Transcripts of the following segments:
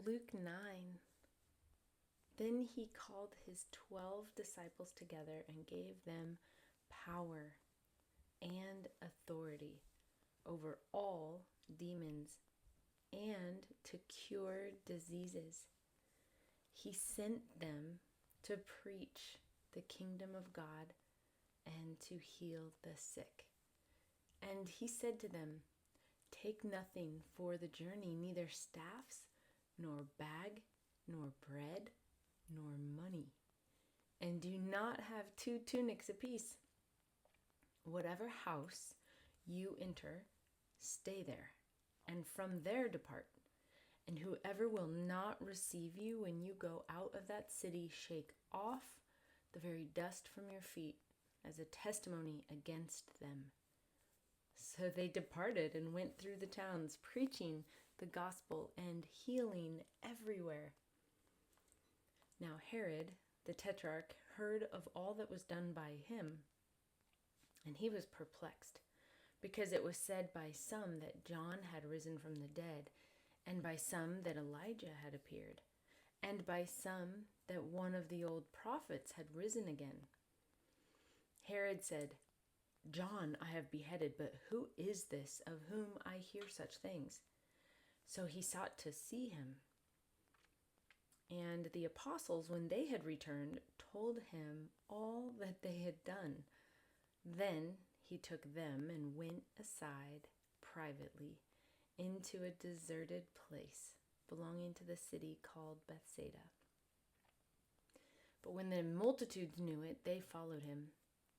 Luke 9. Then he called his 12 disciples together and gave them power and authority over all demons and to cure diseases. He sent them to preach the kingdom of God and to heal the sick. And he said to them, "Take nothing for the journey, neither staffs, nor bag, nor bread, nor money. And do not have 2 tunics apiece. Whatever house you enter, stay there, and from there depart. And whoever will not receive you when you go out of that city, shake off the very dust from your feet as a testimony against them." So they departed and went through the towns, preaching the gospel and healing everywhere. Now Herod, the tetrarch, heard of all that was done by him, and he was perplexed, because it was said by some that John had risen from the dead, and by some that Elijah had appeared, and by some that one of the old prophets had risen again. Herod said, "John I have beheaded, but who is this of whom I hear such things?" So he sought to see him. And the apostles, when they had returned, told him all that they had done. Then he took them and went aside privately into a deserted place belonging to the city called Bethsaida. But when the multitudes knew it, they followed him,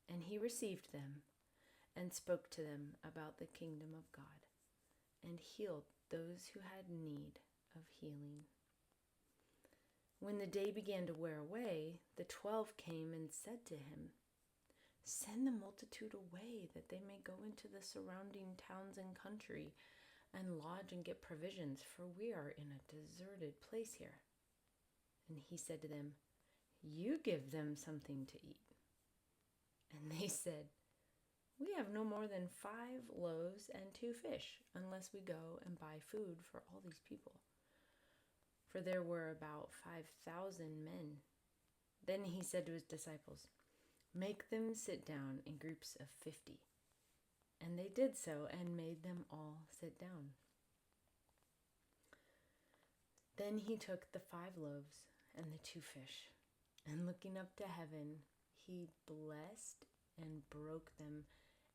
and he received them and spoke to them about the kingdom of God, and healed those who had need of healing. When the day began to wear away, the 12 came and said to him, "Send the multitude away, that they may go into the surrounding towns and country, and lodge and get provisions, for we are in a deserted place here." And he said to them, "You give them something to eat." And they said, "We have no more than 5 loaves and 2 fish, unless we go and buy food for all these people." For there were about 5,000 men. Then he said to his disciples, "Make them sit down in groups of 50. And they did so and made them all sit down. Then he took the 5 loaves and the 2 fish, and looking up to heaven, he blessed and broke them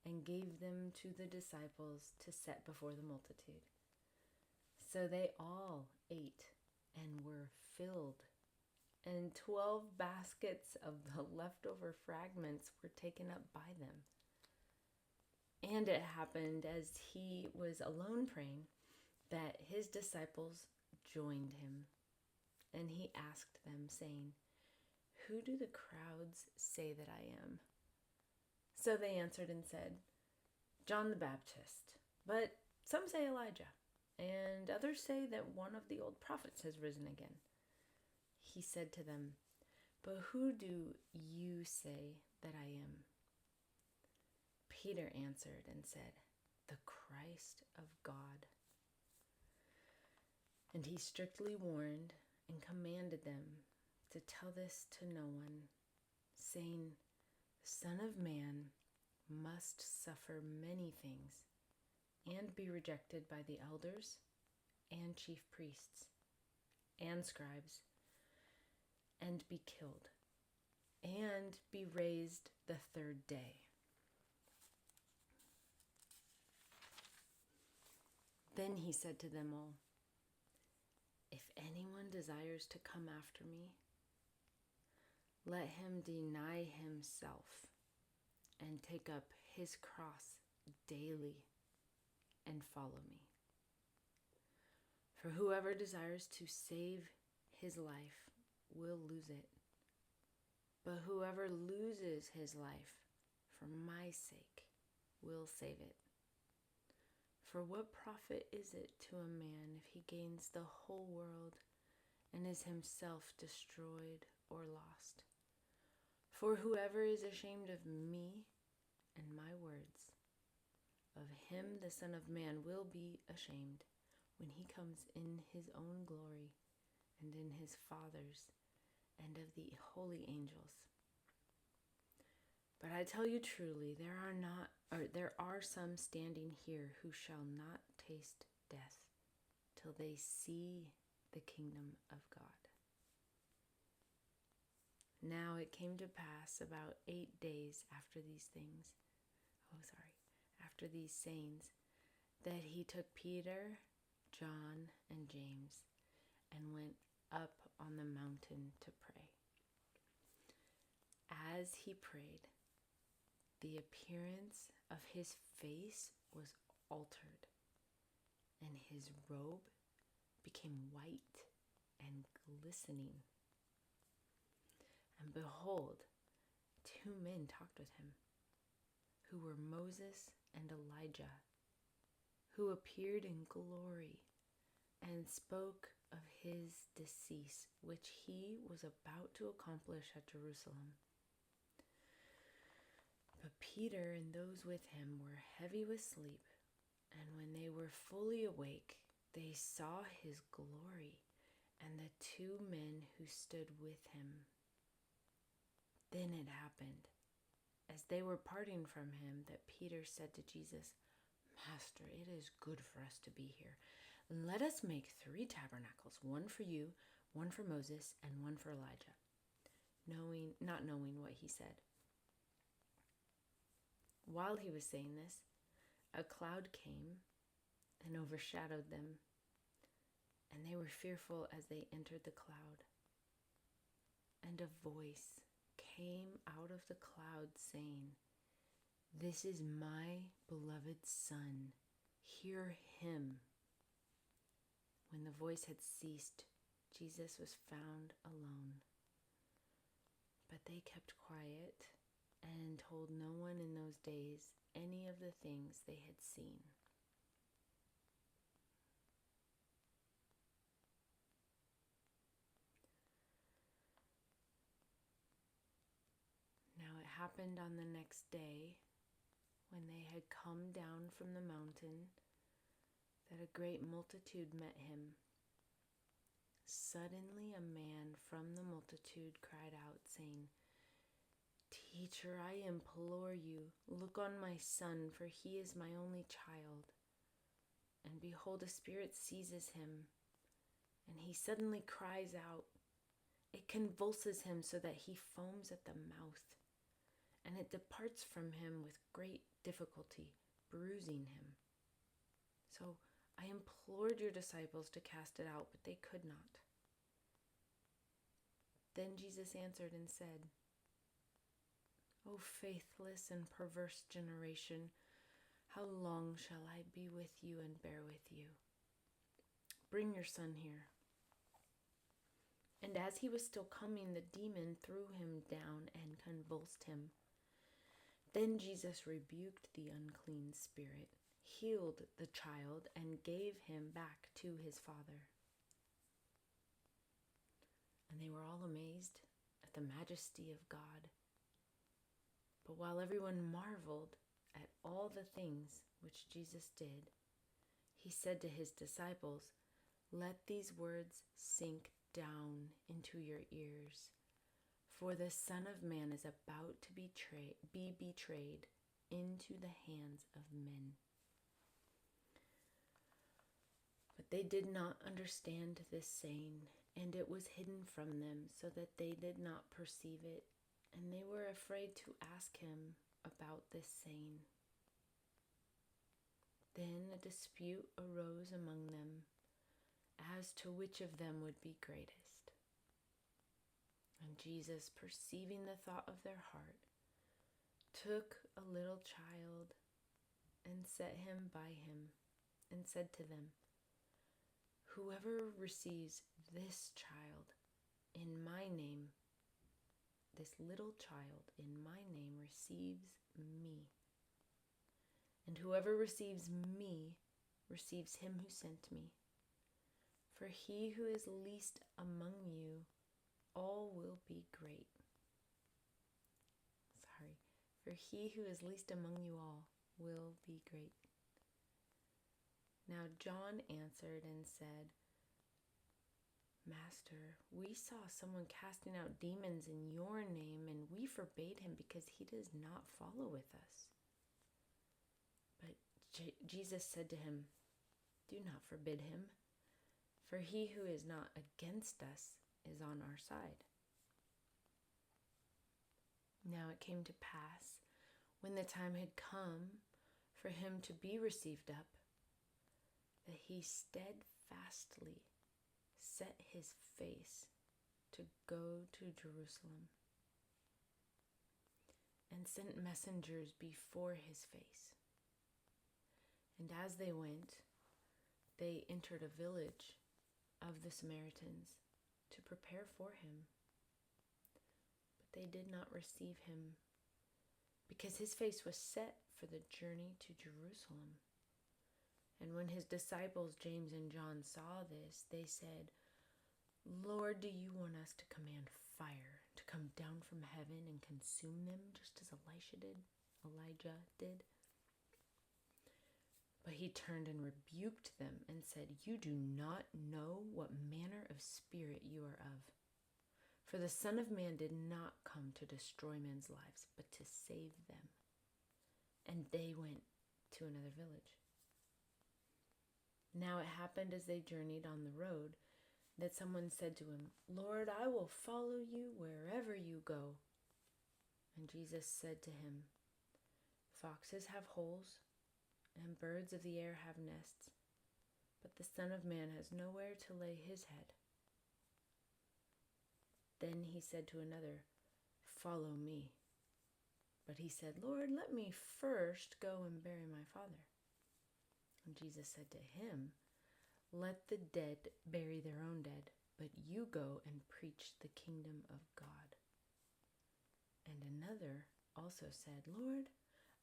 and gave them to the disciples to set before the multitude. So they all ate and were filled, and 12 baskets of the leftover fragments were taken up by them. And it happened, as he was alone praying, that his disciples joined him. And he asked them, saying, "Who do the crowds say that I am?" So they answered and said, "John the Baptist, but some say Elijah, and others say that one of the old prophets has risen again." He said to them, "But who do you say that I am?" Peter answered and said, "The Christ of God." And he strictly warned and commanded them to tell this to no one, saying, "The Son of Man must suffer many things and be rejected by the elders and chief priests and scribes, and be killed, and be raised the 3rd day." Then he said to them all, "If anyone desires to come after me, let him deny himself and take up his cross daily and follow me. For whoever desires to save his life will lose it, but whoever loses his life for my sake will save it. For what profit is it to a man if he gains the whole world and is himself destroyed or lost? For whoever is ashamed of me and my words, of him the Son of Man will be ashamed when he comes in his own glory and in his fathers, and of the holy angels. But I tell you truly, there are some standing here who shall not taste death till they see the kingdom of God. Now it came to pass about 8 days after these sayings, that he took Peter, John, and James, and went up on the mountain to pray. As he prayed, the appearance of his face was altered, and his robe became white and glistening. And behold, 2 men talked with him, who were Moses and Elijah, who appeared in glory and spoke of his decease, which he was about to accomplish at Jerusalem. But Peter and those with him were heavy with sleep, and when they were fully awake, they saw his glory and the 2 men who stood with him. Then it happened, as they were parting from him, that Peter said to Jesus, "Master, it is good for us to be here. Let us make 3 tabernacles, one for you, one for Moses, and one for Elijah," not knowing what he said. While he was saying this, a cloud came and overshadowed them, and they were fearful as they entered the cloud. And a voice came out of the cloud saying, "This is my beloved Son, hear him." When the voice had ceased, Jesus was found alone. But they kept quiet and told no one in those days any of the things they had seen. Now it happened on the next day, when they had come down from the mountain, that a great multitude met him. Suddenly a man from the multitude cried out, saying, "Teacher, I implore you, look on my son, for he is my only child. And behold, a spirit seizes him, and he suddenly cries out. It convulses him so that he foams at the mouth, and it departs from him with great difficulty, bruising him. So I implored your disciples to cast it out, but they could not." Then Jesus answered and said, "O faithless and perverse generation, how long shall I be with you and bear with you? Bring your son here." And as he was still coming, the demon threw him down and convulsed him. Then Jesus rebuked the unclean spirit, healed the child, and gave him back to his father. And they were all amazed at the majesty of God. But while everyone marveled at all the things which Jesus did, he said to his disciples, "Let these words sink down into your ears, for the Son of Man is about to be betrayed into the hands of men." But they did not understand this saying, and it was hidden from them, so that they did not perceive it, and they were afraid to ask him about this saying. Then a dispute arose among them as to which of them would be greatest. And Jesus, perceiving the thought of their heart, took a little child and set him by him, and said to them, "Whoever receives this child in my name, this little child in my name, receives me. And whoever receives me receives him who sent me. For he who is least among you all will be great." For he who is least among you all will be great. Now John answered and said, Master, we saw someone casting out demons in your name, and we forbade him because he does not follow with us. But Jesus said to him, do not forbid him, for he who is not against us is on our side. Now it came to pass, when the time had come for him to be received up, that he steadfastly set his face to go to Jerusalem, and sent messengers before his face. And as they went, they entered a village of the Samaritans to prepare for him. But they did not receive him, because his face was set for the journey to Jerusalem. And when his disciples James and John saw this, they said, Lord, do you want us to command fire to come down from heaven and consume them, just as Elijah did? But he turned and rebuked them and said, you do not know what manner of spirit you are of. For the Son of Man did not come to destroy men's lives, but to save them. And they went to another village. Now it happened as they journeyed on the road that someone said to him, Lord, I will follow you wherever you go. And Jesus said to him, foxes have holes, and birds of the air have nests, but the Son of Man has nowhere to lay his head. Then he said to another, follow me. But he said, Lord, let me first go and bury my father. And Jesus said to him, let the dead bury their own dead, but you go and preach the kingdom of God. And another also said, Lord,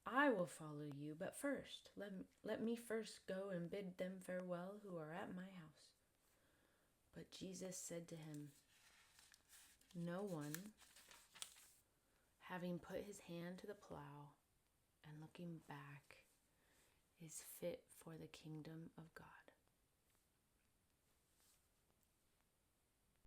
I will follow you, but first, let me first go and bid them farewell who are at my house. But Jesus said to him, no one, having put his hand to the plow and looking back, is fit for the kingdom of God.